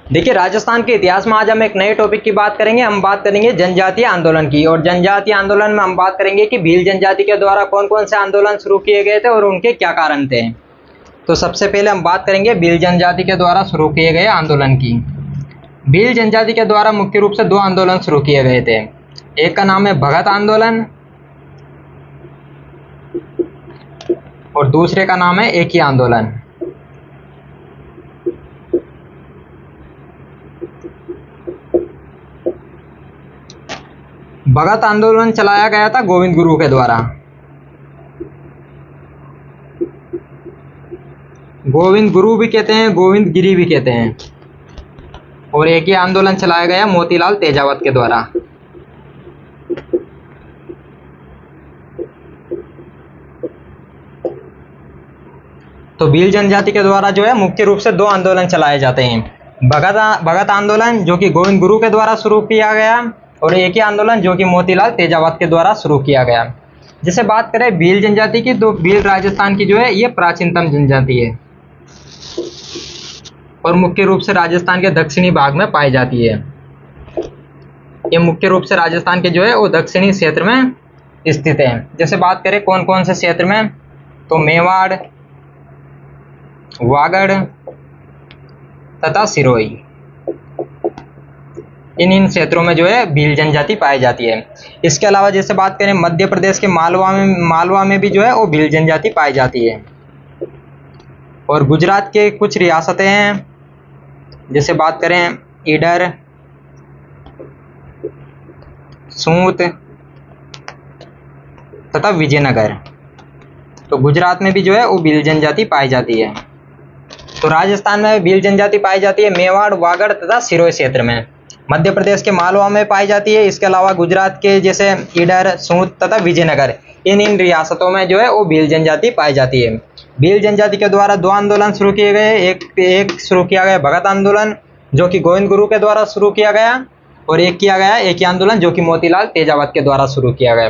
देखिए, राजस्थान के इतिहास में आज हम एक नए टॉपिक की बात करेंगे। हम बात करेंगे जनजातीय आंदोलन की, और जनजातीय आंदोलन में हम बात करेंगे कि भील जनजाति के द्वारा कौन कौन से आंदोलन शुरू किए गए थे और उनके क्या कारण थे। तो सबसे पहले हम बात करेंगे भील जनजाति के द्वारा शुरू किए गए आंदोलन की। भील जनजाति के द्वारा मुख्य रूप से दो आंदोलन शुरू किए गए थे। एक का नाम है भगत आंदोलन और दूसरे का नाम है एकी आंदोलन। भगत आंदोलन चलाया गया था गोविंद गुरु के द्वारा। गोविंद गुरु भी कहते हैं, गोविंद गिरी भी कहते हैं। और एक ही आंदोलन चलाया गया मोतीलाल तेजावत के द्वारा। तो भील जनजाति के द्वारा जो है मुख्य रूप से दो आंदोलन चलाए जाते हैं। भगत आंदोलन जो कि गोविंद गुरु के द्वारा शुरू किया गया, और एक ही आंदोलन जो कि मोतीलाल तेजावत के द्वारा शुरू किया गया। जैसे बात करें भील जनजाति की, तो भील राजस्थान की जो है ये प्राचीनतम जनजाति है और मुख्य रूप से राजस्थान के दक्षिणी भाग में पाई जाती है। ये मुख्य रूप से राजस्थान के जो है वो दक्षिणी क्षेत्र में स्थित है। जैसे बात करें कौन कौन से क्षेत्र में, तो मेवाड़, वागड़ तथा सिरोही, इन क्षेत्रों में जो है भील जनजाति पाई जाती है। इसके अलावा जैसे बात करें मध्य प्रदेश के मालवा में भी जो है वो भील जनजाति पाई जाती है। और गुजरात के कुछ रियासतें हैं, जैसे बात करें ईडर, सूत तथा विजयनगर, तो गुजरात में भी जो है वो भील जनजाति पाई जाती है। तो राजस्थान में भील जनजाति पाई जाती है मेवाड़, वागड़ तथा सिरोही क्षेत्र में। मध्य प्रदेश के मालवा में पाई जाती है। इसके अलावा गुजरात के जैसे ईडर, सूत तथा विजयनगर, इन रियासतों में जो है वो भील जनजाति पाई जाती है। भील जनजाति के द्वारा दो आंदोलन शुरू किए गए। एक शुरू किया गया भगत आंदोलन जो कि गोविंद गुरु के द्वारा शुरू किया गया, और एक किया गया एक ही आंदोलन जो कि मोतीलाल तेजावत के द्वारा शुरू किया गया।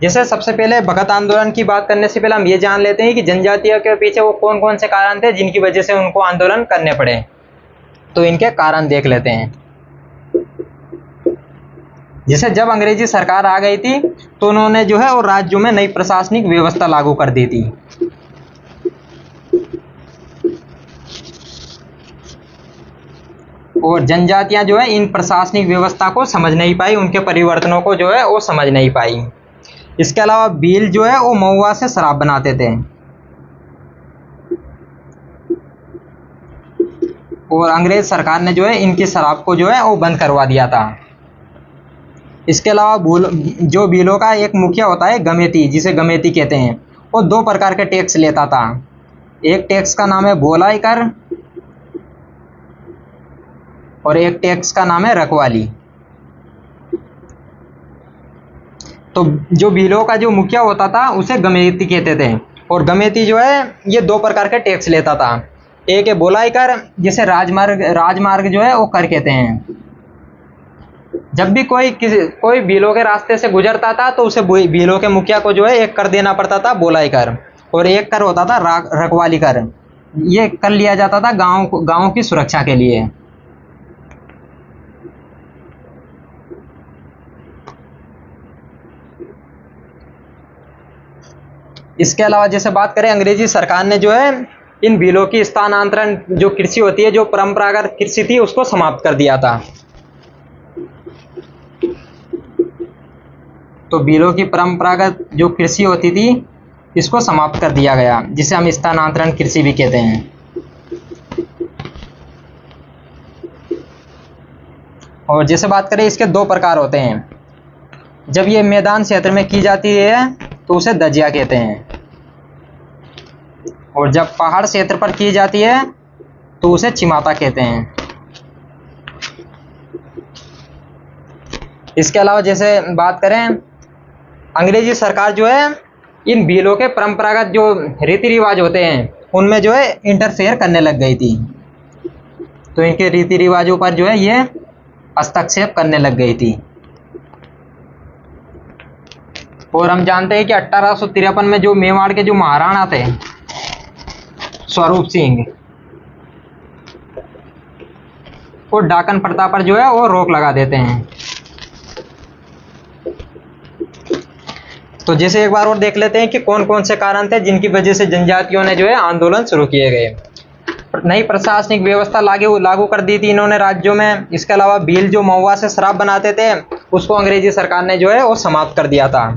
जैसे सबसे पहले भगत आंदोलन की बात करने से पहले हम ये जान लेते हैं कि जनजातियों के पीछे वो कौन कौन से कारण थे जिनकी वजह से उनको आंदोलन करने पड़े। तो इनके कारण देख लेते हैं। जैसे जब अंग्रेजी सरकार आ गई थी तो उन्होंने जो है वो राज्यों में नई प्रशासनिक व्यवस्था लागू कर दी थी। और जनजातियां जो है इन प्रशासनिक व्यवस्था को समझ नहीं पाई, उनके परिवर्तनों को जो है वो समझ नहीं पाई। इसके अलावा भील जो है वो महुआ से शराब बनाते थे, और अंग्रेज सरकार ने जो है इनकी शराब को जो है वो बंद करवा दिया था। इसके अलावा जो भीलों का एक मुखिया होता है गमेती, जिसे गमेती कहते हैं, वो दो प्रकार के टैक्स लेता था। एक टैक्स का नाम है बोलाई कर और एक टैक्स का नाम है रखवाली। तो जो भीलों का जो मुखिया होता था उसे गमेती कहते थे, और गमेती जो है ये दो प्रकार के टैक्स लेता था। एक है बोलाई कर, जिसे राजमार्ग जो है वो कर कहते हैं। जब भी कोई भीलों के रास्ते से गुजरता था तो उसे भीलों के मुखिया को जो है एक कर देना पड़ता था बोलाई कर, और एक कर होता था रखवाली कर। ये कर लिया जाता था गांव की सुरक्षा के लिए। इसके अलावा जैसे बात करें अंग्रेजी सरकार ने जो है इन भीलों की स्थानांतरण जो कृषि होती है, जो परंपरागत कृषि थी, उसको समाप्त कर दिया था। तो भीलों की परंपरागत जो कृषि होती थी इसको समाप्त कर दिया गया, जिसे हम स्थानांतरण कृषि भी कहते हैं। और जैसे बात करें इसके दो प्रकार होते हैं। जब ये मैदान क्षेत्र में की जाती है तो उसे दजिया कहते हैं, और जब पहाड़ क्षेत्र पर की जाती है तो उसे चिमाता कहते हैं। इसके अलावा जैसे बात करें अंग्रेजी सरकार जो है इन भीलों के परंपरागत जो रीति रिवाज होते हैं उनमें जो है इंटरफेयर करने लग गई थी। तो इनके रीति रिवाजों पर जो है ये हस्तक्षेप करने लग गई थी। और हम जानते हैं कि 1853 में जो मेवाड़ के जो महाराणा थे स्वरूप सिंह, और डाकन प्रथा पर जो है वो रोक लगा देते हैं। तो जैसे एक बार और देख लेते हैं कि कौन कौन से कारण थे जिनकी वजह से जनजातियों ने जो है आंदोलन शुरू किए गए। नई प्रशासनिक व्यवस्था लागू कर दी थी इन्होंने राज्यों में। इसके अलावा भील जो महुआ से शराब बनाते थे उसको अंग्रेजी सरकार ने जो है वो समाप्त कर दिया था।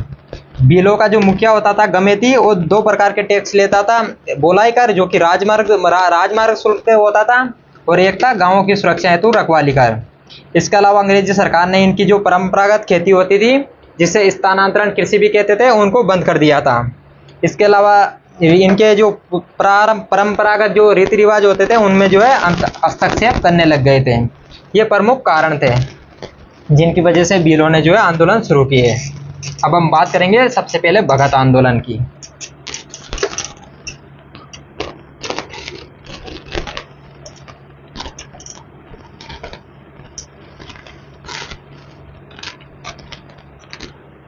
भीलों का जो मुखिया होता था गमेती, वो 2 प्रकार के टैक्स लेता था, बोलाई कर जो कि राजमार्ग शुल्क पे होता था, और एक था गांवों की सुरक्षा हेतु रखवाली कर। इसके अलावा अंग्रेजी सरकार ने इनकी जो परंपरागत खेती होती थी जिसे स्थानांतरण कृषि भी कहते थे उनको बंद कर दिया था। इसके अलावा इनके जो परंपरागत जो रीति रिवाज होते थे उनमें जो है हस्तक्षेप करने लग गए थे। ये प्रमुख कारण थे जिनकी वजह से भीलों ने जो है आंदोलन शुरू किए। अब हम बात करेंगे सबसे पहले भगत आंदोलन की।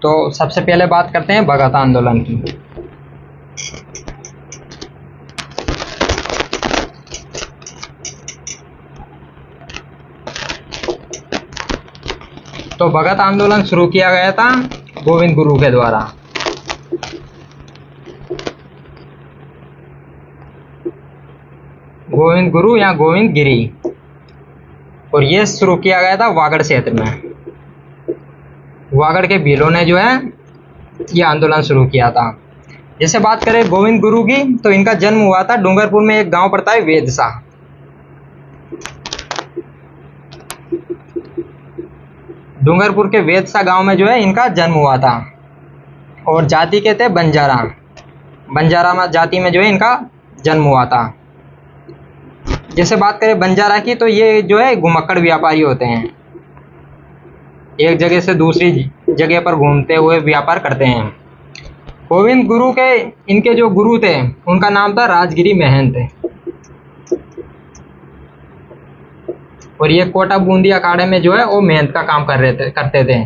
तो सबसे पहले बात करते हैं भगत आंदोलन की। तो भगत आंदोलन शुरू किया गया था गोविंद गुरु के द्वारा। गोविंद गुरु या गोविंद गिरी, और ये शुरू किया गया था वागड़ क्षेत्र में। वागड़ के भीलों ने जो है ये आंदोलन शुरू किया था। जैसे बात करें गोविंद गुरु की, तो इनका जन्म हुआ था डूंगरपुर में, एक गांव पड़ता है वेदसा। डूंगरपुर के वेदसा गांव में जो है इनका जन्म हुआ था, और जाति के थे बंजारा जाति में जो है इनका जन्म हुआ था। जैसे बात करें बंजारा की, तो ये जो है घुमक्कड़ व्यापारी होते हैं, एक जगह से दूसरी जगह पर घूमते हुए व्यापार करते हैं। गोविंद गुरु के इनके जो गुरु थे उनका नाम था राजगिरी महंत, और ये कोटा बूंदी अखाड़े में जो है वो महंत का काम करते थे।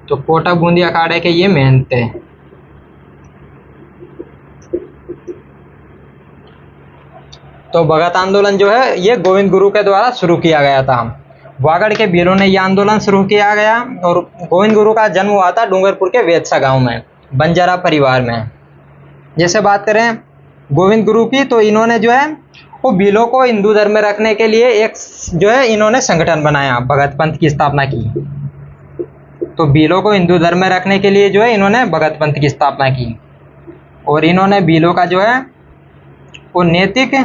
तो कोटा बूंदी अखाड़े के ये महंत थे। तो भगत आंदोलन जो है ये गोविंद गुरु के द्वारा शुरू किया गया था। वागड़ के भीलों ने यह आंदोलन शुरू किया गया, और गोविंद गुरु का जन्म हुआ था डूंगरपुर के वेदसा गांव में, बंजारा परिवार में। जैसे बात करें गोविंद गुरु की, तो इन्होंने जो है वो भीलों को हिंदू धर्म में रखने के लिए एक जो है इन्होंने संगठन बनाया, भगत पंथ की स्थापना की। तो भीलों को हिंदू धर्म में रखने के लिए जो है इन्होंने भगत पंथ की स्थापना की, और इन्होंने भीलों का जो है वो नैतिक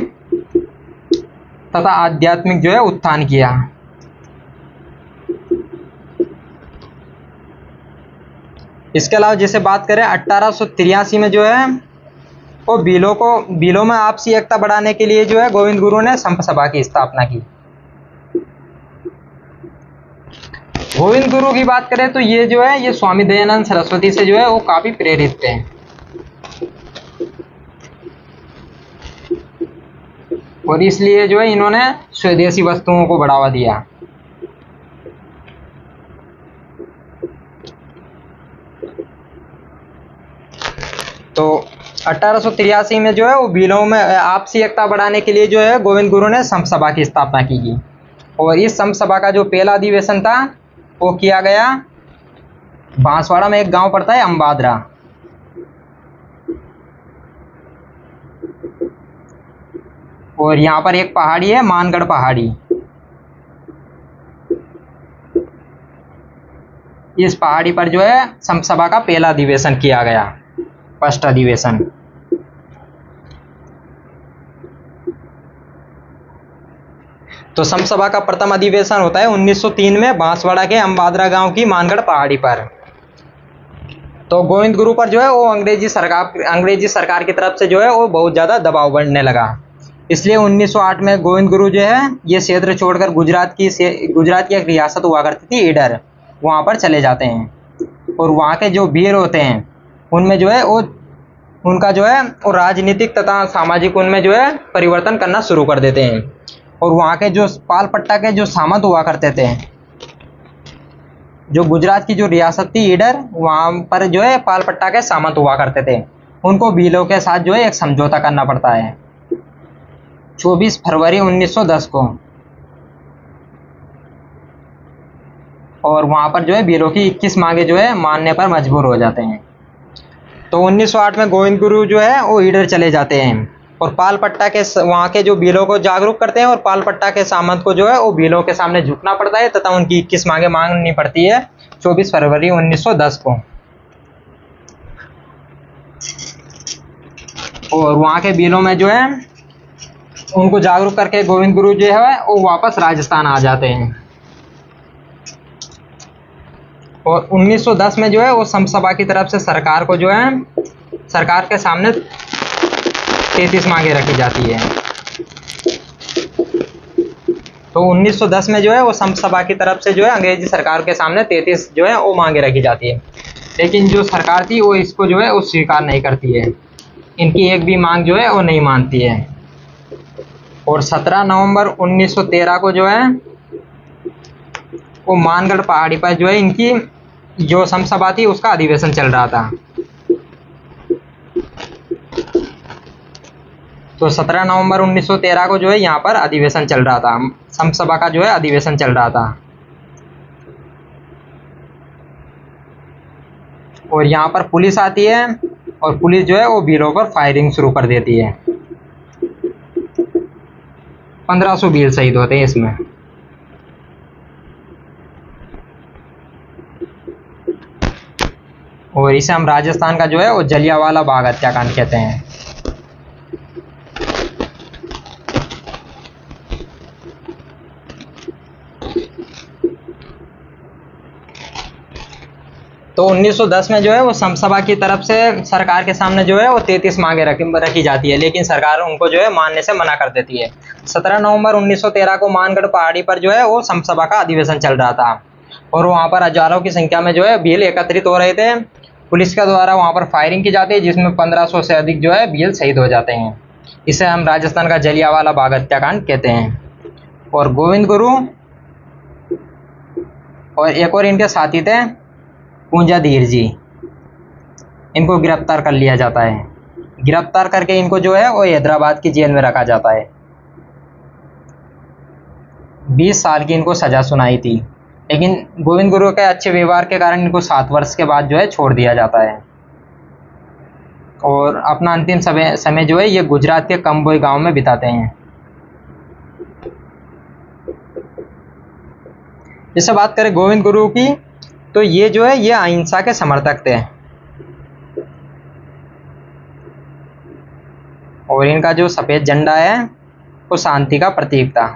तथा आध्यात्मिक जो है उत्थान किया। इसके अलावा जैसे बात करें 1883 में जो है वो भीलों में आपसी एकता बढ़ाने के लिए जो है गोविंद गुरु ने संप सभा की स्थापना की। गोविंद गुरु की बात करें तो ये जो है ये स्वामी दयानंद सरस्वती से जो है वो काफी प्रेरित थे, और इसलिए जो है इन्होंने स्वदेशी वस्तुओं को बढ़ावा दिया। तो 1883 में जो है वो भीलों में आपसी एकता बढ़ाने के लिए जो है गोविंद गुरु ने संप सभा की स्थापना की, और इस संप सभा का जो पहला अधिवेशन था वो किया गया बांसवाड़ा में, एक गांव पड़ता है अम्बादरा। और यहाँ पर एक पहाड़ी है मानगढ़ पहाड़ी। इस पहाड़ी पर जो है संप सभा का पहला अधिवेशन किया गया, फर्स्ट अधिवेशन। तो संप सभा का प्रथम अधिवेशन होता है 1903 में बांसवाड़ा के अम्बादरा गांव की मानगढ़ पहाड़ी पर। तो गोविंद गुरु पर जो है वो अंग्रेजी सरकार की तरफ से जो है वो बहुत ज़्यादा दबाव बढ़ने लगा। इसलिए 1908 में गोविंद गुरु जो है ये क्षेत्र छोड़कर गुजरात की एक रियासत हुआ करती थी ईडर, वहाँ पर चले जाते हैं। और वहाँ के जो भील होते हैं उनमें जो है वो उनका जो है वो राजनीतिक तथा सामाजिक उनमें जो है परिवर्तन करना शुरू कर देते हैं। और वहाँ के जो पालपट्टा के जो सामंत हुआ करते थे, जो गुजरात की जो रियासत थी ईडर, वहाँ पर जो है पालपट्टा के सामंत हुआ करते थे, उनको भीलों के साथ जो है एक समझौता करना पड़ता है। 24 फरवरी 1910 को, और वहां पर जो है भीलों की 21 मांगे जो है मानने पर मजबूर हो जाते हैं। तो 1908 में गोविंद गुरु जो है वो ईडर चले जाते हैं और पालपट्टा के वहाँ के जो भीलों को जागरूक करते हैं, और पालपट्टा के सामंत को जो है वो भीलों के सामने झुकना पड़ता है तथा उनकी 21 मांगे मांगनी पड़ती है 24 फरवरी 1910 को। और वहाँ के भीलों में जो है उनको जागरूक करके गोविंद गुरु जो है वो वापस राजस्थान आ जाते हैं। और 1910 में जो है वो समसभा की तरफ से सरकार को जो है सरकार के सामने 33 मांगे रखी जाती है। तो 1910 में जो है वो समसभा की तरफ से जो है अंग्रेजी सरकार के सामने 33 जो है वो मांगे रखी जाती है, लेकिन जो सरकार थी वो इसको जो है वो स्वीकार नहीं करती है, इनकी एक भी मांग जो है वो नहीं मानती है। और 17 नवंबर 1913 को जो है वो मानगढ़ पहाड़ी पर जो है इनकी जो समसभा थी उसका अधिवेशन चल रहा था। तो 17 नवंबर 1913 को जो है यहाँ पर अधिवेशन चल रहा था, समसभा का जो है अधिवेशन चल रहा था। और यहाँ पर पुलिस आती है और पुलिस जो है वो भीलों पर फायरिंग शुरू कर देती है। 1500 भील शहीद होते हैं इसमें। और इसे हम राजस्थान का जो है वो जलियांवाला बाग हत्याकांड कहते हैं। तो 1910 में जो है वो समसभा की तरफ से सरकार के सामने जो है वो 33 मांगे रखी जाती है, लेकिन सरकार उनको जो है मानने से मना कर देती है। 17 नवंबर 1913 को मानगढ़ पहाड़ी पर जो है वो समसभा का अधिवेशन चल रहा था और वहाँ पर हजारों की संख्या में जो है भील एकत्रित हो रहे थे। पुलिस के द्वारा वहाँ पर फायरिंग की जाती है जिसमें 1500 से अधिक जो है भील शहीद हो जाते हैं। इसे हम राजस्थान का जलियांवाला बाग हत्याकांड कहते हैं। और गोविंद गुरु और एक और इनके साथी थे पूंजाधीर जी, इनको गिरफ्तार कर लिया जाता है। गिरफ्तार करके इनको जो है वो हैदराबाद की जेल में रखा जाता है। 20 साल की इनको सजा सुनाई थी, लेकिन गोविंद गुरु के अच्छे व्यवहार के कारण इनको 7 वर्ष के बाद जो है छोड़ दिया जाता है। और अपना अंतिम समय जो है ये गुजरात के कंबोई गांव में बिताते हैं। जैसे बात करें गोविंद गुरु की, तो ये जो है ये अहिंसा के समर्थक थे और इनका जो सफेद झंडा है वो शांति का प्रतीक था।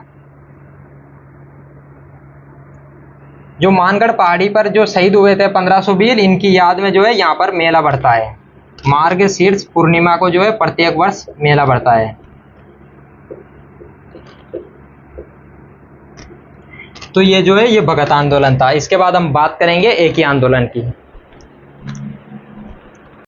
जो मानगढ़ पहाड़ी पर जो शहीद हुए थे 1500 वीर, इनकी याद में जो है यहाँ पर मेला बढ़ता है। मार्गशीर्ष पूर्णिमा को जो है प्रत्येक वर्ष मेला बढ़ता है। तो ये जो है ये भगत आंदोलन था। इसके बाद हम बात करेंगे एक ही आंदोलन की।